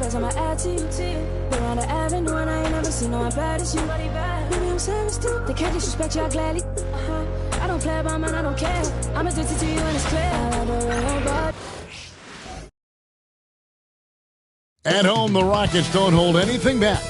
Cause I'ma add to you. Been around the avenue and I ain't never seen no one bad as you. Maybe I'm savage too. They can't disrespect you, I gladly. I don't play about mine, I don't care. I'm addicted to you and it's clear. I love the way your body. At home, the Rockets don't hold anything back.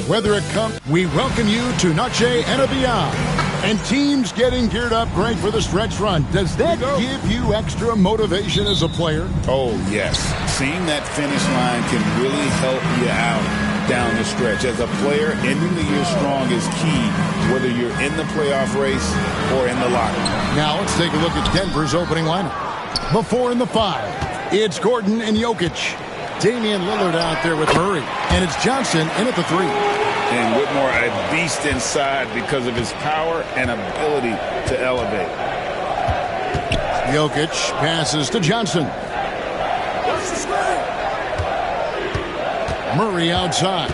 Whether it comes, we welcome you to Noche and Beyond. And teams getting geared up great for the stretch run. Does that give you extra motivation as a player? Oh, yes. Seeing that finish line can really help you out down the stretch. As a player, ending the year strong is key, whether you're in the playoff race or in the locker. Now let's take a look at Denver's opening lineup. The 4 and the 5. It's Gordon and Jokic. Damian Lillard out there with Murray. And it's Johnson in at the 3. And Whitmore, a beast inside because of his power and ability to elevate. Jokic passes to Johnson. Murray outside.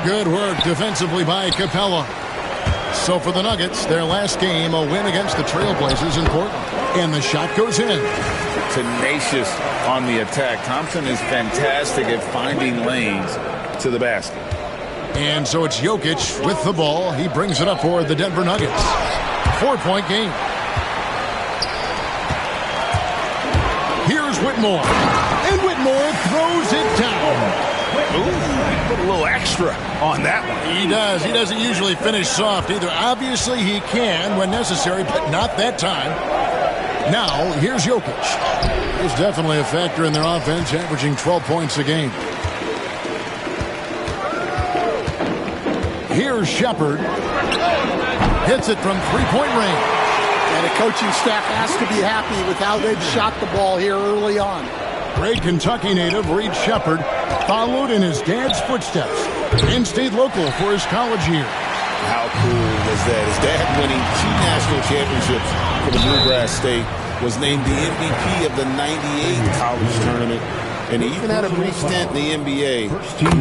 Good work defensively by Capella. So for the Nuggets, their last game, a win against the Trailblazers in Portland. And the shot goes in. Tenacious on the attack. Thompson is fantastic at finding lanes to the basket. And so it's Jokic with the ball. He brings it up for the Denver Nuggets. 4-point game. Here's Whitmore. And Whitmore throws it down. Ooh, put a little extra on that one. He does. He doesn't usually finish soft either. Obviously, he can when necessary, but not that time. Now, here's Jokic. He's definitely a factor in their offense, averaging 12 points a game. Here's Shepherd. Hits it from three-point range. And the coaching staff has to be happy with how they've shot the ball here early on. Great Kentucky native Reed Shepherd followed in his dad's footsteps and stayed local for his college year. How cool was that? His dad winning 2 national championships for the Bluegrass State, was named the MVP of the '98 college tournament, and he even had a brief stint in the NBA.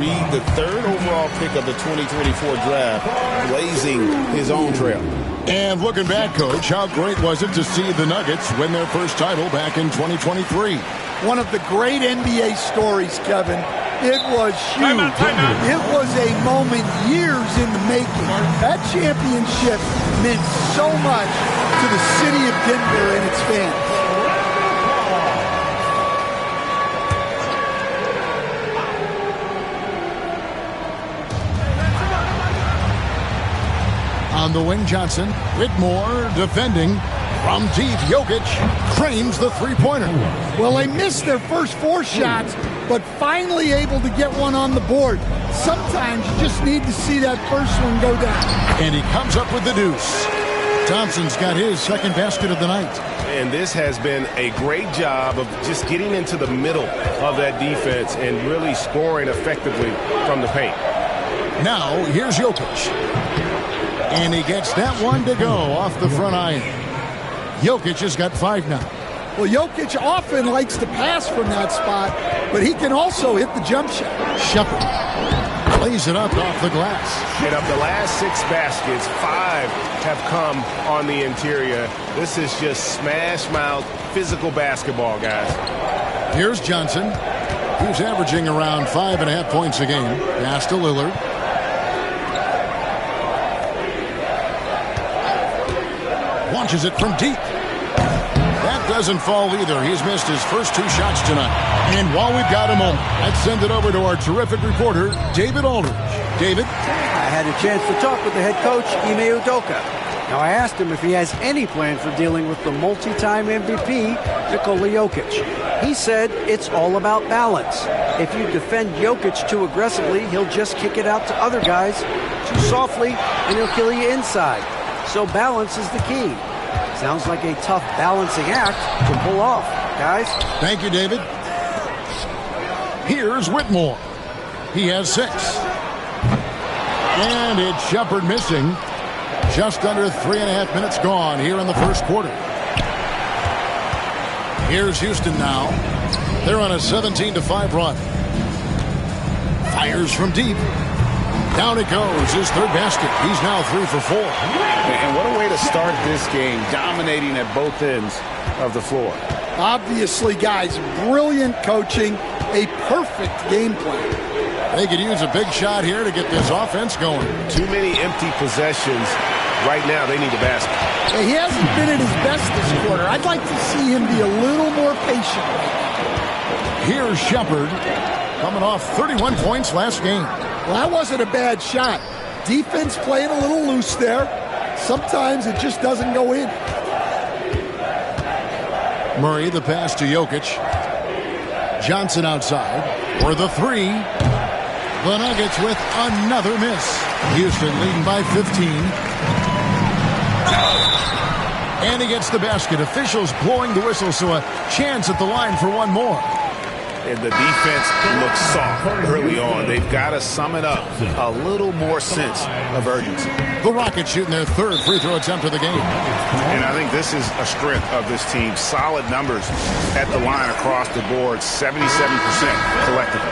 Reed, the 3rd overall pick of the 2024 draft, blazing his own trail. And looking back, Coach, how great was it to see the Nuggets win their first title back in 2023? One of the great NBA stories, Kevin. It was huge. It was a moment years in the making. That championship meant so much to the city of Denver and its fans. On the wing, Johnson. Whitmore defending. From deep, Jokic frames the three-pointer. Well, they missed their first 4 shots, but finally able to get one on the board. Sometimes you just need to see that first one go down. And he comes up with the deuce. Thompson's got his second basket of the night. And this has been a great job of just getting into the middle of that defense and really scoring effectively from the paint. Now, here's Jokic. And he gets that one to go off the front iron. Jokic has got 5 now. Well, Jokic often likes to pass from that spot, but he can also hit the jump shot. Shepherd lays it up off the glass. And of the last 6 baskets, 5 have come on the interior. This is just smash mouth physical basketball, guys. Here's Johnson. He's averaging around 5.5 points a game. Pass to Lillard. Launches it from deep. That doesn't fall either. He's missed his first 2 shots tonight. And while we've got a moment, let's send it over to our terrific reporter, David Aldridge. David? I had a chance to talk with the head coach, Ime Udoka. Now, I asked him if he has any plan for dealing with the multi-time MVP, Nikola Jokic. He said it's all about balance. If you defend Jokic too aggressively, he'll just kick it out to other guys too softly, and he'll kill you inside. So balance is the key. Sounds like a tough balancing act to pull off, guys. Thank you, David. Here's Whitmore. He has 6. And it's Shepherd missing. Just under 3.5 minutes gone here in the first quarter. Here's Houston now. They're on a 17-5 run. Fires from deep. Down it goes, his 3rd basket. He's now 3 for 4. And what a way to start this game, dominating at both ends of the floor. Obviously, guys, brilliant coaching, a perfect game plan. They could use a big shot here to get this offense going. Too many empty possessions. Right now, they need a basket. He hasn't been at his best this quarter. I'd like to see him be a little more patient. Here's Shepard, coming off 31 points last game. Well, that wasn't a bad shot. Defense playing a little loose there. Sometimes it just doesn't go in. Murray, the pass to Jokic. Johnson outside for the three. The Nuggets with another miss. Houston leading by 15. And he gets the basket. Officials blowing the whistle, so a chance at the line for one more. And the defense looks soft early on. They've got to sum it up. A little more sense of urgency. The Rockets shooting their third free throw attempt of the game. And I think this is a strength of this team. Solid numbers at the line across the board. 77% collectively.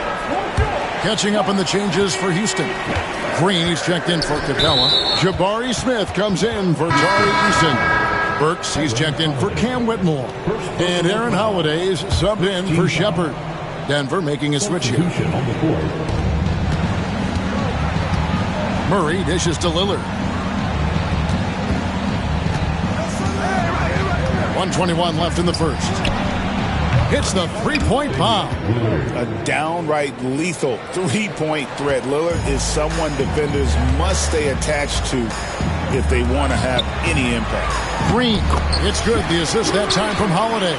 Catching up on the changes for Houston. Green, he's checked in for Capella. Jabari Smith comes in for Tari Eason. Burks, he's checked in for Cam Whitmore. And Aaron Holiday is subbed in for Shepard. Denver making a switch here. Murray dishes to Lillard. 1:21 left in the first. Hits the three-point bomb. A downright lethal three-point threat. Lillard is someone defenders must stay attached to if they want to have any impact. Green, it's good. The assist that time from Holiday.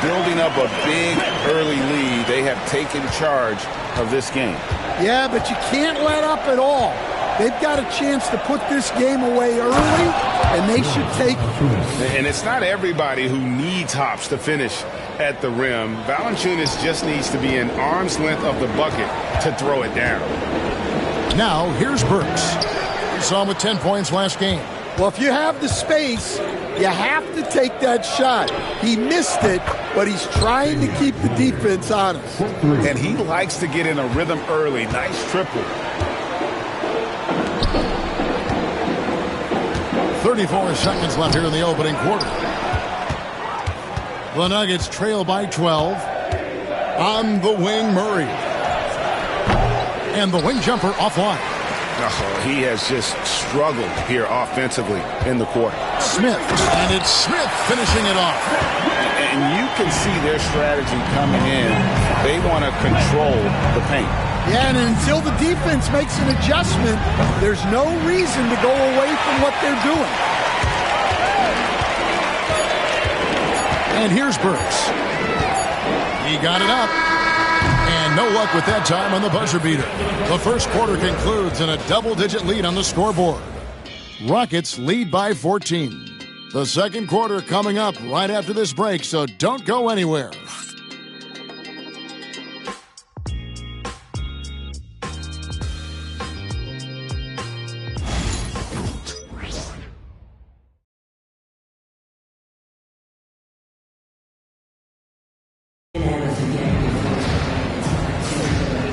Building up a big early lead, they have taken charge of this game. Yeah, but you can't let up at all. They've got a chance to put this game away early, and they should take it. And it's not everybody who needs hops to finish at the rim. Valanciunas just needs to be an arm's length of the bucket to throw it down. Now, here's Burks. We saw him with 10 points last game. Well, if you have the space, you have to take that shot. He missed it, but he's trying to keep the defense honest. And he likes to get in a rhythm early. Nice triple. 34 seconds left here in the opening quarter. The Nuggets trail by 12. On the wing, Murray. And the wing jumper offline. Oh, he has just struggled here offensively in the quarter. Smith, and it's Smith finishing it off. And you can see their strategy coming in. They want to control the paint. Yeah, and until the defense makes an adjustment, there's no reason to go away from what they're doing. And here's Burks. He got it up. And no luck with that time on the buzzer beater. The first quarter concludes in a double-digit lead on the scoreboard. Rockets lead by 14. The second quarter coming up right after this break, so don't go anywhere.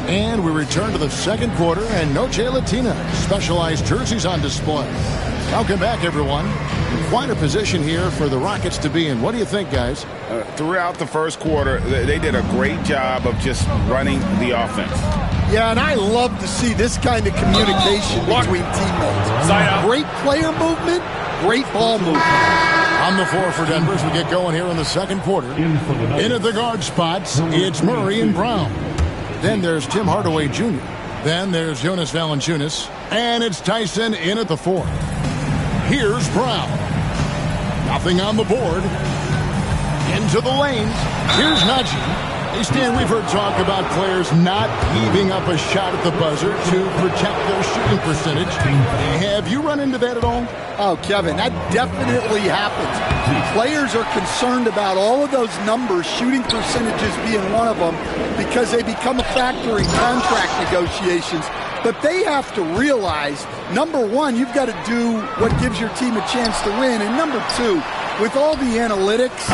And we return to the second quarter, and Noche Latina specialized jerseys on display. Welcome back, everyone. Quite a position here for the Rockets to be in. What do you think, guys? Throughout the first quarter, they did a great job of just running the offense. Yeah, and I love to see this kind of communication between teammates. Great player movement, great ball movement. On the floor for Denver as we get going here in the second quarter. In at the guard spots, it's Murray and Brown. Then there's Tim Hardaway Jr. Then there's Jonas Valanciunas. And it's Tyson in at the 4. Here's Brown. Nothing on the board. Into the lane. Here's Najee. Hey, Stan, we've heard talk about players not heaving up a shot at the buzzer to protect their shooting percentage. Have you run into that at all? Oh, Kevin, that definitely happens. Players are concerned about all of those numbers, shooting percentages being one of them, because they become a factor in contract negotiations. But they have to realize, number one, you've got to do what gives your team a chance to win. And number two, with all the analytics,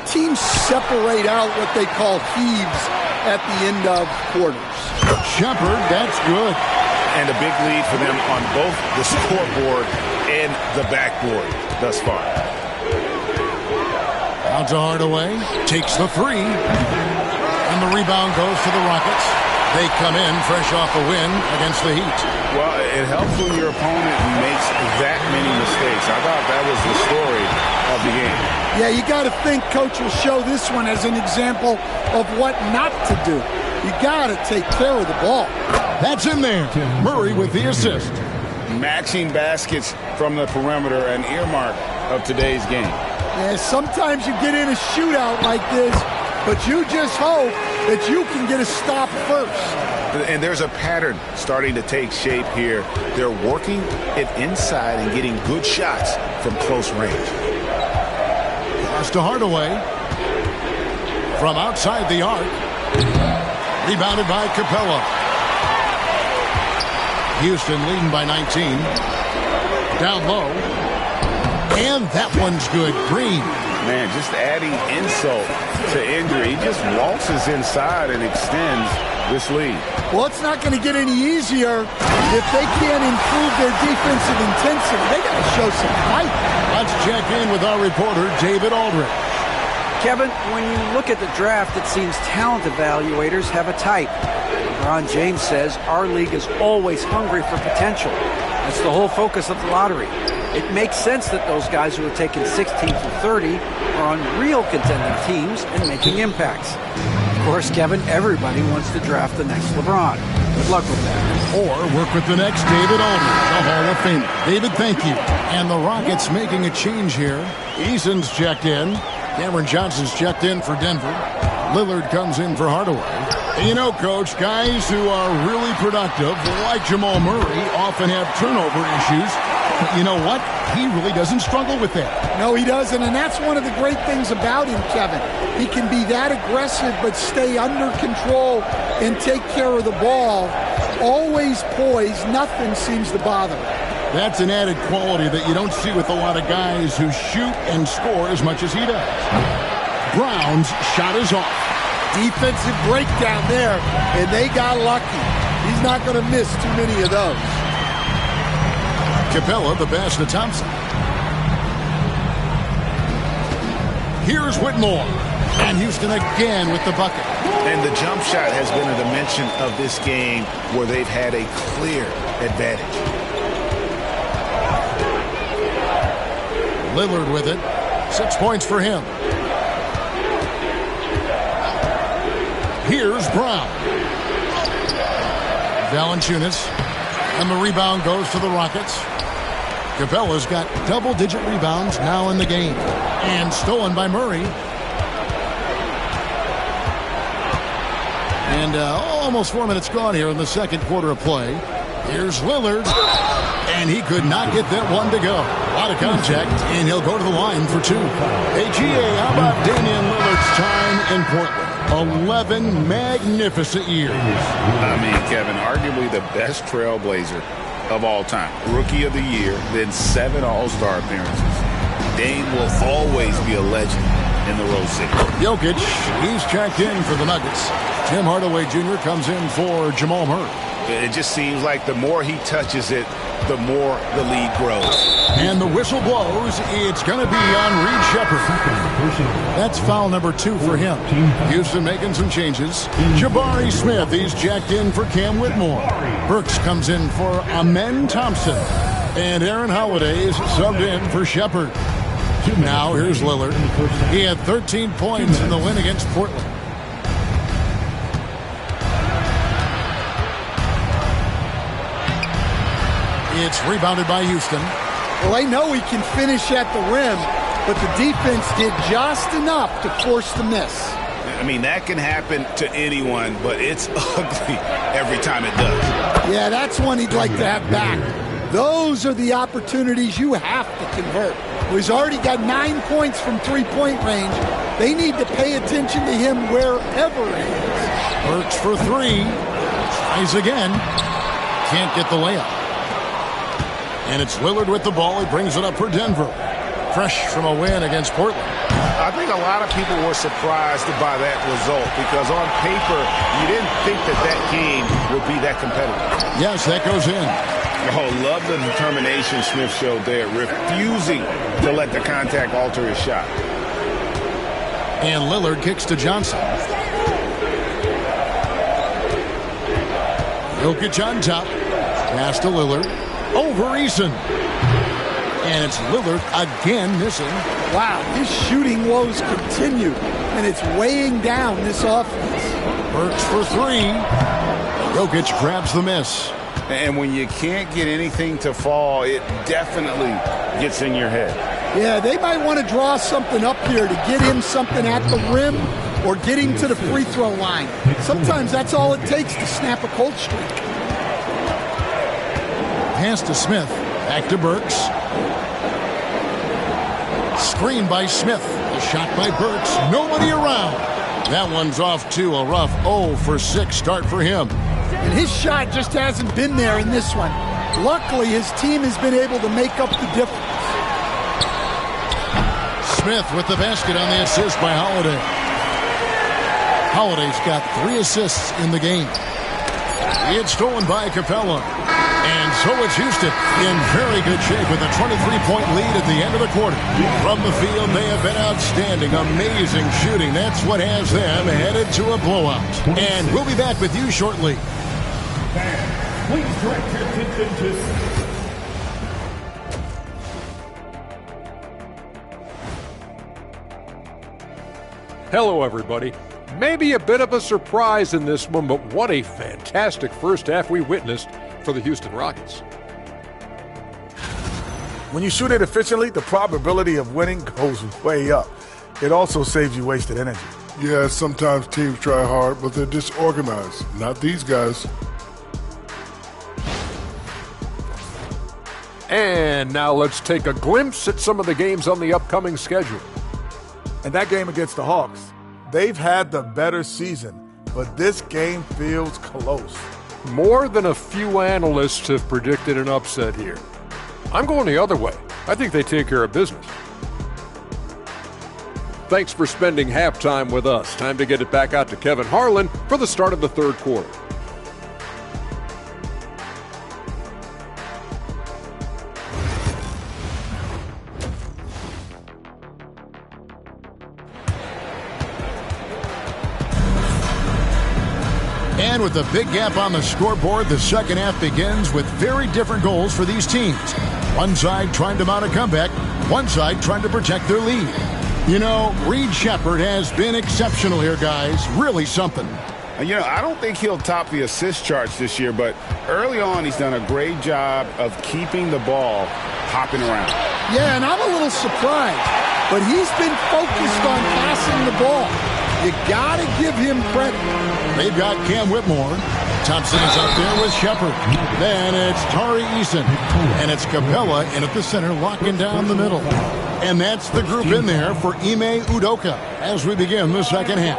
teams separate out what they call heaves at the end of quarters. Shepard, that's good. And a big lead for them on both the scoreboard and the backboard thus far. Out to Hardaway. Takes the three. And the rebound goes to the Rockets. They come in fresh off a win against the Heat. Well, it helps when your opponent makes that many mistakes. I thought that was the story of the game. Yeah, you got to think Coach will show this one as an example of what not to do. You got to take care of the ball. That's in there. Murray with the assist. Matching baskets from the perimeter, an earmark of today's game. Yeah, sometimes you get in a shootout like this, but you just hope that you can get a stop first. And there's a pattern starting to take shape here. They're working it inside and getting good shots from close range. Pass to Hardaway. From outside the arc. Rebounded by Capella. Houston leading by 19. Down low. And that one's good. Green. Man, just adding insult to injury. He just waltzes inside and extends this lead. Well, it's not going to get any easier if they can't improve their defensive intensity. They got to show some fight. Let's check in with our reporter, David Aldridge. Kevin, when you look at the draft, it seems talent evaluators have a type. LeBron James says our league is always hungry for potential. That's the whole focus of the lottery. It makes sense that those guys who are taken 16 through 30 are on real contending teams and making impacts. Of course, Kevin, everybody wants to draft the next LeBron. Good luck with that. Or work with the next David Aldridge, the Hall of Famer. David, thank you. And the Rockets making a change here. Eason's checked in. Cameron Johnson's checked in for Denver. Lillard comes in for Hardaway. And you know, Coach, guys who are really productive, like Jamal Murray, often have turnover issues. You know what? He really doesn't struggle with that. No, he doesn't, and that's one of the great things about him, Kevin. He can be that aggressive but stay under control and take care of the ball. Always poised. Nothing seems to bother him. That's an added quality that you don't see with a lot of guys who shoot and score as much as he does. Brown's shot is off. Defensive breakdown there, and they got lucky. He's not going to miss too many of those. Capella, the pass to Thompson. Here's Whitmore. And Houston again with the bucket. And the jump shot has been a dimension of this game where they've had a clear advantage. Lillard with it. 6 points for him. Here's Brown. Valanciunas. And the rebound goes to the Rockets. Capella's got double-digit rebounds now in the game. And stolen by Murray. And almost 4 minutes gone here in the second quarter of play. Here's Lillard. And he could not get that one to go. A lot of contact, and he'll go to the line for two. Hey, GA, how about Damian Lillard's time in Portland? 11 magnificent years. I mean, Kevin, arguably the best trailblazer of all time. Rookie of the year, then 7 All-Star appearances. Dame will always be a legend in the Rose City. Jokic, he's checked in for the Nuggets. Tim Hardaway Jr. comes in for Jamal Murray. It just seems like the more he touches it, the more the league grows. And the whistle blows. It's going to be on Reed Shepherd. That's foul number 2 for him. Houston making some changes. Jabari Smith, he's checked in for Cam Whitmore. Burks comes in for Amen Thompson. And Aaron Holiday is subbed in for Shepherd. Now here's Lillard. He had 13 points in the win against Portland. It's rebounded by Houston. Well, they know he can finish at the rim, but the defense did just enough to force the miss. I mean, that can happen to anyone, but it's ugly every time it does. Yeah, that's one he'd like to have back. Those are the opportunities you have to convert. He's already got 9 points from three-point range. They need to pay attention to him wherever he is. Burks for 3. Tries again. Can't get the layup. And it's Lillard with the ball. He brings it up for Denver. Fresh from a win against Portland. I think a lot of people were surprised by that result because on paper, you didn't think that game would be that competitive. Yes, that goes in. Oh, love the determination Smith showed there, refusing to let the contact alter his shot. And Lillard kicks to Johnson. Jokic on top. Pass to Lillard. Over Eason. And it's Lillard again missing. Wow, his shooting woes continue, and it's weighing down this offense. Burks for three. Jokic grabs the miss. And when you can't get anything to fall, it definitely gets in your head. Yeah, they might want to draw something up here to get him something at the rim or get him to the free throw line. Sometimes that's all it takes to snap a cold streak. Pass to Smith. Back to Burks. Screen by Smith. A shot by Burks. Nobody around. That one's off to a rough 0 for 6 start for him. And his shot just hasn't been there in this one. Luckily, his team has been able to make up the difference. Smith with the basket on the assist by Holiday. Holiday's got 3 assists in the game. It's stolen by Capella. And so it's Houston in very good shape with a 23-point lead at the end of the quarter. From the field, they have been outstanding. Amazing shooting. That's what has them headed to a blowout. And we'll be back with you shortly. Please direct your attention to... Hello, everybody. Maybe a bit of a surprise in this one, but what a fantastic first half we witnessed for the Houston Rockets. When you shoot it efficiently, the probability of winning goes way up. It also saves you wasted energy. Yeah, sometimes teams try hard, but they're disorganized. Not these guys. And now let's take a glimpse at some of the games on the upcoming schedule. And that game against the Hawks, they've had the better season, but this game feels close. More than a few analysts have predicted an upset here. I'm going the other way. I think they take care of business. Thanks for spending halftime with us. Time to get it back out to Kevin Harlan for the start of the third quarter. And with a big gap on the scoreboard, the second half begins with very different goals for these teams. One side trying to mount a comeback, one side trying to protect their lead. You know, Reed Sheppard has been exceptional here, guys. Really something. You know, I don't think he'll top the assist charts this year, but early on he's done a great job of keeping the ball hopping around. Yeah, and I'm a little surprised, but he's been focused on passing the ball. You got to give him credit. They've got Cam Whitmore. Thompson is up there with Sheppard. Then it's Tari Eason. And it's Capella in at the center, locking down the middle. And that's the group in there for Ime Udoka as we begin the second half.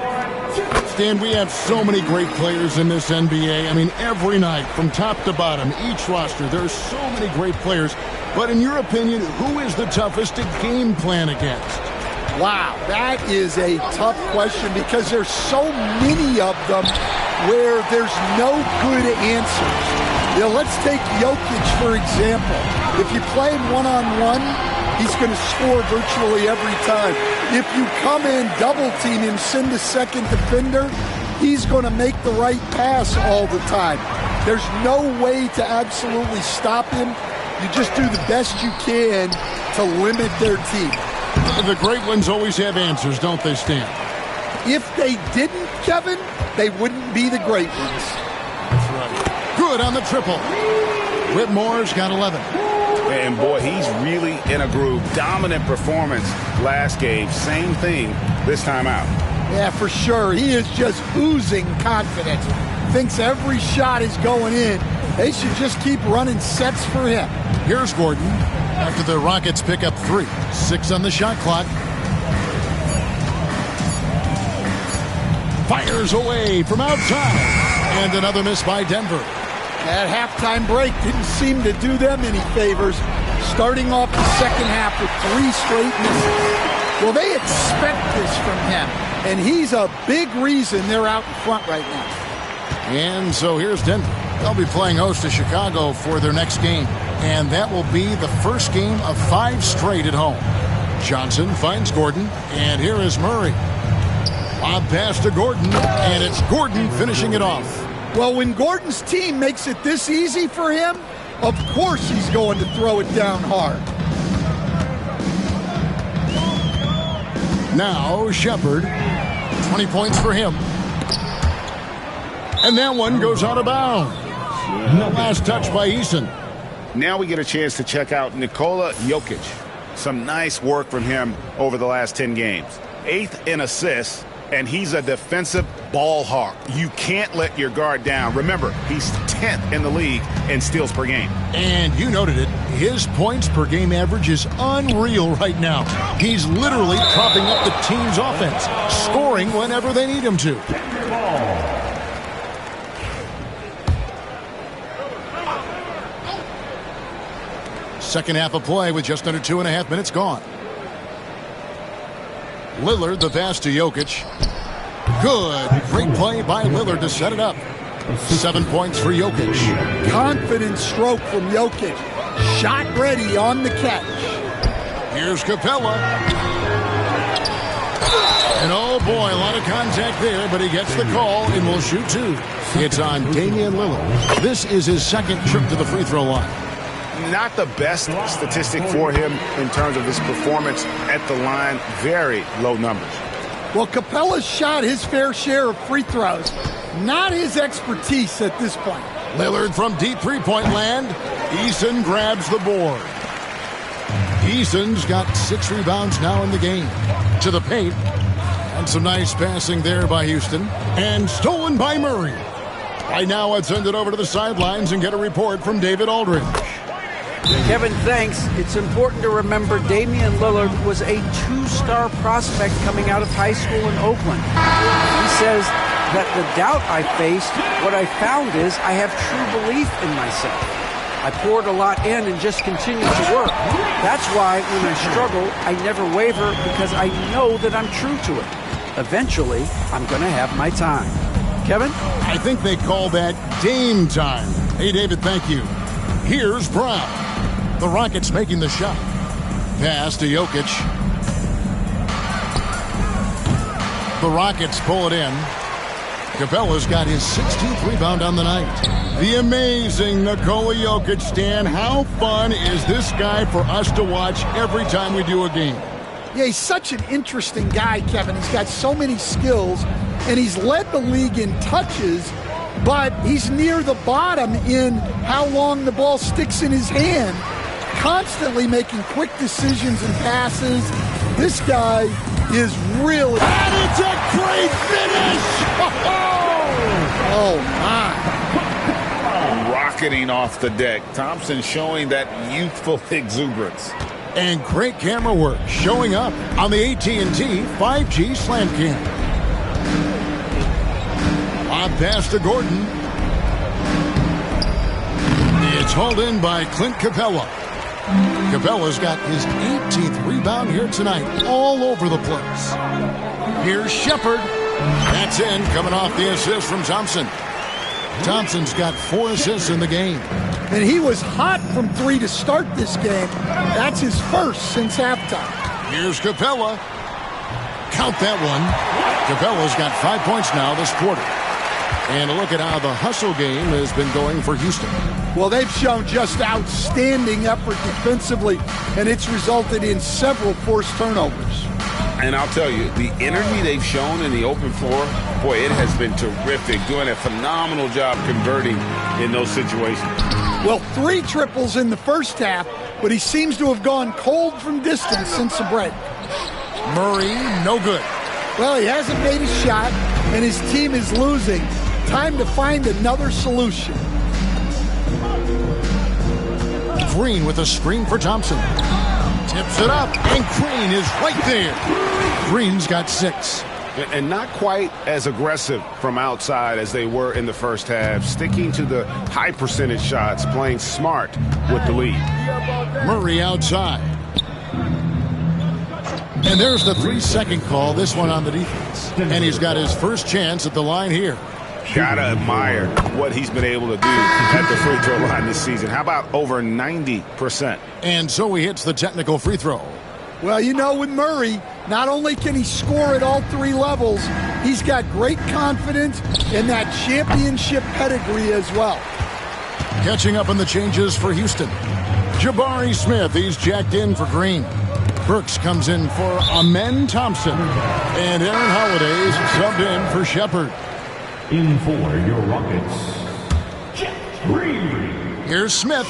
Stan, we have so many great players in this NBA. I mean, every night, from top to bottom, each roster, there are so many great players. But in your opinion, who is the toughest to game plan against? Wow, that is a tough question because there's so many of them where there's no good answers. You know, let's take Jokic, for example. If you play him one-on-one, he's going to score virtually every time. If you come in, double-team him, send a second defender, he's going to make the right pass all the time. There's no way to absolutely stop him. You just do the best you can to limit their team. The great ones always have answers, don't they, Stan? If they didn't, Kevin, they wouldn't be the great ones. That's right. Good on the triple. Whitmore's got 11. And boy, he's really in a groove. Dominant performance last game. Same thing this time out. Yeah, for sure. He is just oozing confidence. Thinks every shot is going in. They should just keep running sets for him. Here's Gordon after the Rockets pick up 3. 6 on the shot clock. Fires away from outside. And another miss by Denver. That halftime break didn't seem to do them any favors. Starting off the second half with 3 straight misses. Well, they expect this from him. And he's a big reason they're out in front right now. And so here's Denver. They'll be playing host to Chicago for their next game. And that will be the first game of 5 straight at home. Johnson finds Gordon. And here is Murray. Lob pass to Gordon, and it's Gordon finishing it off. Well, when Gordon's team makes it this easy for him, of course he's going to throw it down hard. Now Shepard, 20 points for him. And that one goes out of bounds. The last touch by Eason. Now we get a chance to check out Nikola Jokic. Some nice work from him over the last 10 games. 8th in assists, and he's a defensive ball hawk. You can't let your guard down. Remember, he's 10th in the league in steals per game. And you noted it, his points per game average is unreal right now. He's literally propping up the team's offense, scoring whenever they need him to. Second half of play with just under 2.5 minutes gone. Lillard, the pass to Jokic. Good. Great play by Lillard to set it up. 7 points for Jokic. Confident stroke from Jokic. Shot ready on the catch. Here's Capella. And oh boy, a lot of contact there, but he gets the call and will shoot two. It's on Damian Lillard. This is his second trip to the free throw line. Not the best statistic for him in terms of his performance at the line. Very low numbers. Well, Capella's shot his fair share of free throws. Not his expertise at this point. Lillard from deep three-point land. Eason grabs the board. Eason's got 6 rebounds now in the game. To the paint. And some nice passing there by Houston. And stolen by Murray. Right now, I'd send it over to the sidelines and get a report from David Aldridge. Kevin, thanks. It's important to remember Damian Lillard was a 2-star prospect coming out of high school in Oakland. He says that the doubt I faced, what I found is I have true belief in myself. I poured a lot in and just continued to work. That's why when I struggle, I never waver because I know that I'm true to it. Eventually, I'm going to have my time. Kevin? I think they call that Dame time. Hey, David, thank you. Here's Brown. The Rockets making the shot. Pass to Jokic. The Rockets pull it in. Capella's got his 16th rebound on the night. The amazing Nikola Jokic. Stan, how fun is this guy for us to watch every time we do a game? Yeah, he's such an interesting guy, Kevin. He's got so many skills, and he's led the league in touches, but he's near the bottom in how long the ball sticks in his hand. Constantly making quick decisions and passes. This guy is really... And it's a great finish! Oh, my. Rocketing off the deck. Thompson showing that youthful exuberance. And great camera work showing up on the AT&T 5G Slam Cam. On pass to Gordon. It's hauled in by Clint Capella. Capella's got his 18th rebound here tonight, all over the place. Here's Shepard. That's in, coming off the assist from Thompson. Thompson's got 4 assists in the game. And he was hot from 3 to start this game. That's his first since halftime. Here's Capella. Count that one. Capella's got 5 points now this quarter. And a look at how the hustle game has been going for Houston. Well, they've shown just outstanding effort defensively, and it's resulted in several forced turnovers. And I'll tell you, the energy they've shown in the open floor, boy, it has been terrific, doing a phenomenal job converting in those situations. Well, 3 triples in the first half, but he seems to have gone cold from distance since the break. Murray, no good. Well, he hasn't made a shot, and his team is losing. Time to find another solution. Green with a screen for Thompson. Tips it up, and Green is right there. Green's got 6. And not quite as aggressive from outside as they were in the first half, sticking to the high percentage shots, playing smart with the lead. Murray outside. And there's the 3-second call, this one on the defense. And he's got his first chance at the line here. Gotta admire what he's been able to do at the free throw line this season. How about over 90%? And so he hits the technical free throw. Well, you know, with Murray, Not only can he score at all three levels, he's got great confidence and that championship pedigree as well. Catching up on the changes for Houston. Jabari Smith, he's jacked in for Green. Burks comes in for Amen Thompson. And Aaron Holiday's subbed in for Shepard. In for your Rockets, Jeff Green. Here's Smith.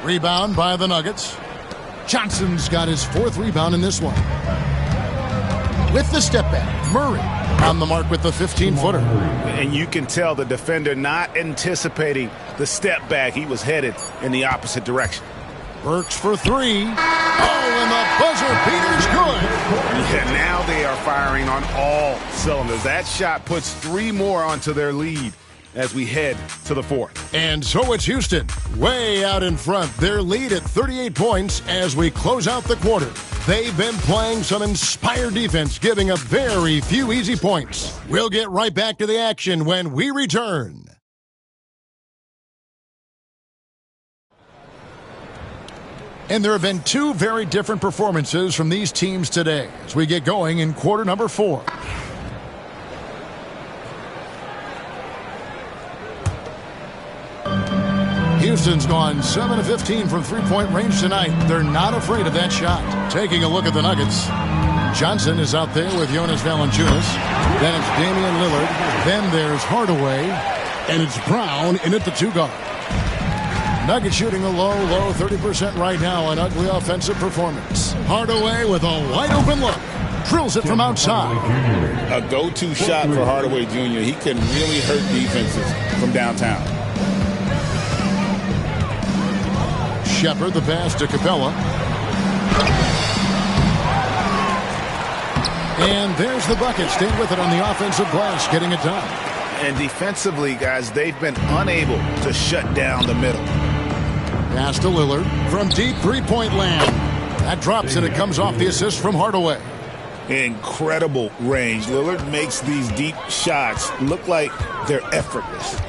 Rebound by the Nuggets. Johnson's got his 4th rebound in this one. With the step back, Murray on the mark with the 15-footer. And you can tell the defender not anticipating the step back. He was headed in the opposite direction. Burks for 3. Oh, and the buzzer beater's good. Yeah, now they are firing on all cylinders. That shot puts 3 more onto their lead as we head to the 4th. And so it's Houston, way out in front. Their lead at 38 points as we close out the quarter. They've been playing some inspired defense, giving up very few easy points. We'll get right back to the action when we return. And there have been 2 very different performances from these teams today as we get going in quarter number 4. Houston's gone 7 of 15 from three-point range tonight. They're not afraid of that shot. Taking a look at the Nuggets. Johnson is out there with Jonas Valanciunas. Then it's Damian Lillard. Then there's Hardaway. And it's Brown in at the 2 guard. Nuggets shooting a low 30% right now. An ugly offensive performance. Hardaway with a wide-open look. Drills it from outside. A go-to shot for Hardaway Jr. He can really hurt defenses from downtown. Shepard, the pass to Capella. And there's the bucket. Staying with it on the offensive glass, getting it done. And defensively, guys, they've been unable to shut down the middle. Pass to Lillard from deep three-point land. That drops and it comes off the assist from Hardaway. Incredible range. Lillard makes these deep shots look like they're effortless.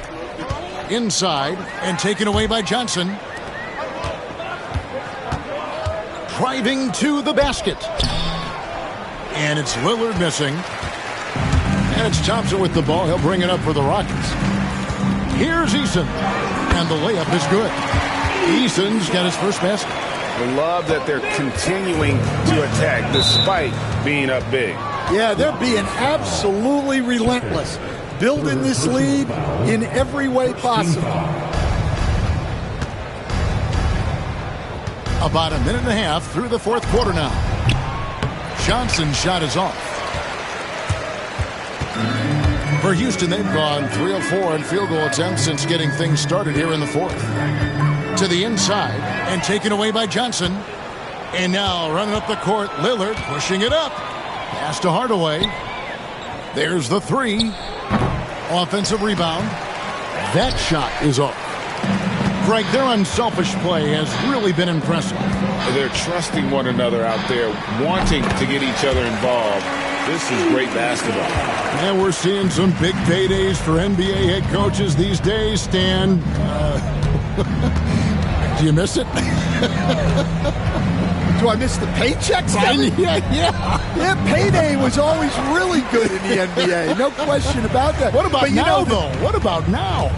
Inside and taken away by Johnson. Driving to the basket. And it's Lillard missing. And it's Thompson with the ball. He'll bring it up for the Rockets. Here's Eason. And the layup is good. Eason's got his first basket. I love that they're continuing to attack despite being up big. Yeah, they're being absolutely relentless. Building this lead in every way possible. About a minute and a half through the 4th quarter now. Johnson's shot is off. For Houston, they've gone 3 of 4 in field goal attempts since getting things started here in the 4th. To the inside and taken away by Johnson. And now running up the court, Lillard pushing it up. Pass to Hardaway. There's the 3. Offensive rebound. That shot is off. Greg, their unselfish play has really been impressive. They're trusting one another out there, wanting to get each other involved. This is great basketball. And we're seeing some big paydays for NBA head coaches these days, Stan. Do you miss it? Do I miss the paychecks? Yeah, payday was always really good in the NBA. No question about that. What about now, though? What about now?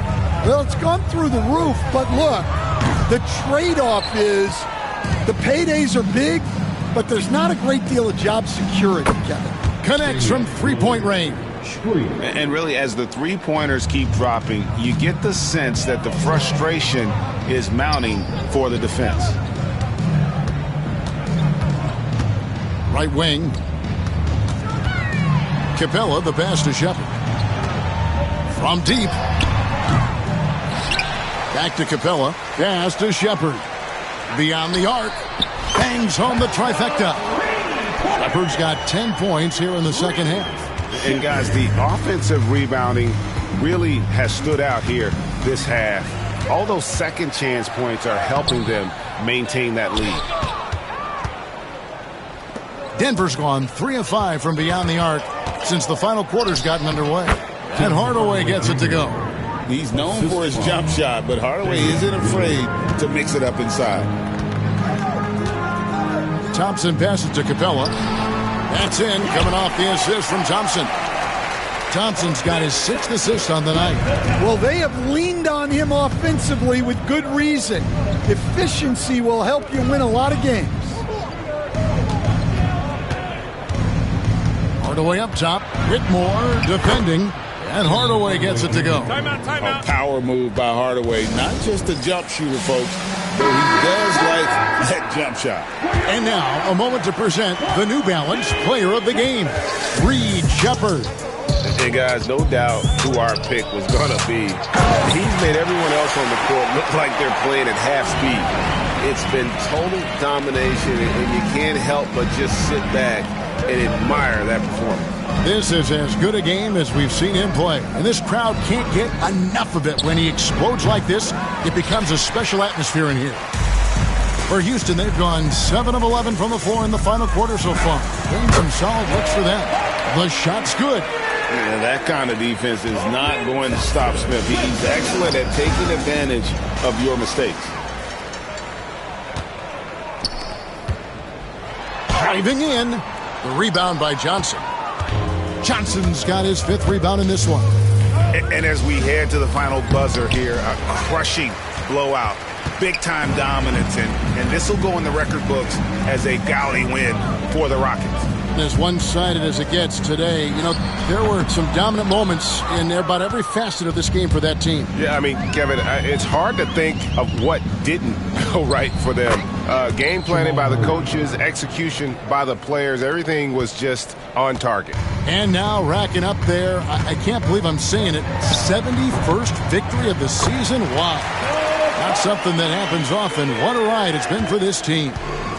Well, it's gone through the roof, but look, the trade-off is the paydays are big, but there's not a great deal of job security, Kevin. Connects from three-point range. And really, as the three-pointers keep dropping, you get the sense that the frustration is mounting for the defense. Right wing. Capella, the pass to Shepard. From deep. Back to Capella. Pass to Shepard. Beyond the arc. Bangs home the trifecta. Shepard's got 10 points here in the second half. And guys, the offensive rebounding really has stood out here this half. All those second chance points are helping them maintain that lead. Denver's gone 3 of 5 from beyond the arc since the final quarter's gotten underway. And Hardaway gets it to go. He's known for his jump shot, but Hardaway isn't afraid to mix it up inside. Thompson passes to Capella. That's in, coming off the assist from Thompson. Thompson's got his 6th assist on the night. Well, they have leaned on him offensively with good reason. Efficiency will help you win a lot of games. Hardaway up top. Whitmore defending. And Hardaway gets it to go. A power move by Hardaway. Not just a jump shooter, folks, but he does like that jump shot. And now, a moment to present the New Balance Player of the Game, Reed Sheppard. And guys, no doubt who our pick was going to be. He's made everyone else on the court look like they're playing at half speed. It's been total domination, and you can't help but just sit back and admire that performance. This is as good a game as we've seen him play. And this crowd can't get enough of it. When he explodes like this, it becomes a special atmosphere in here. For Houston, they've gone 7 of 11 from the floor in the final quarter so far. Getting some solid looks for them. The shot's good. Yeah, that kind of defense is not going to stop Smith. He's excellent at taking advantage of your mistakes. Driving in. The rebound by Johnson. Johnson's got his 5th rebound in this one. And as we head to the final buzzer here, a crushing blowout, big-time dominance, and this will go in the record books as a gaudy win for the Rockets. As one-sided as it gets today, you know, there were some dominant moments in about every facet of this game for that team. Yeah, I mean, Kevin, it's hard to think of what didn't go right for them. Game planning by the coaches, execution by the players, everything was just on target. And now racking up there, I can't believe I'm saying it, 71st victory of the season. Wow. Not something that happens often. What a ride it's been for this team.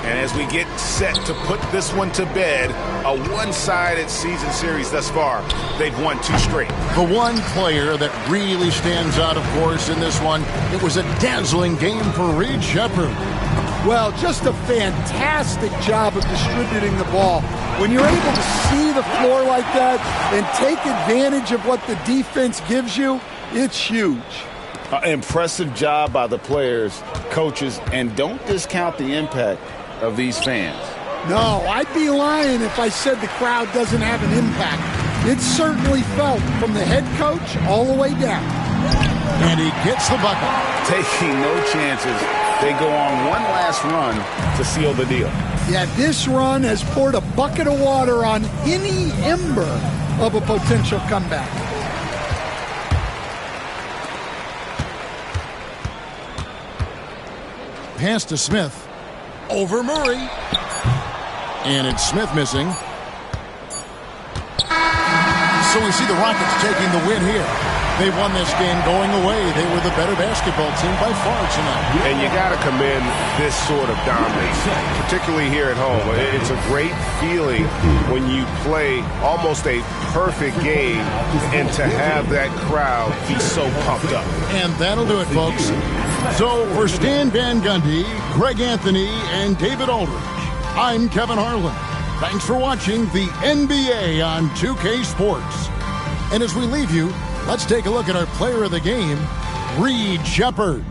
And as we get set to put this one to bed, a one-sided season series thus far, they've won 2 straight. The one player that really stands out, of course, in this one, it was a dazzling game for Reed Sheppard. Well, just a fantastic job of distributing the ball. When you're able to see the floor like that and take advantage of what the defense gives you, it's huge. Impressive job by the players, coaches, and don't discount the impact of these fans. No, I'd be lying if I said the crowd doesn't have an impact. It's certainly felt from the head coach all the way down. And he gets the bucket. Taking no chances. They go on one last run to seal the deal. Yeah, this run has poured a bucket of water on any ember of a potential comeback. Pass to Smith. Over Murray. And it's Smith missing. So we see the Rockets taking the win here. They won this game going away. They were the better basketball team by far tonight. And you got to commend this sort of dominance, particularly here at home. It's a great feeling when you play almost a perfect game and to have that crowd be so pumped up. And that'll do it, folks. So for Stan Van Gundy, Greg Anthony, and David Aldridge, I'm Kevin Harlan. Thanks for watching the NBA on 2K Sports. And as we leave you, let's take a look at our player of the game, Reed Sheppard.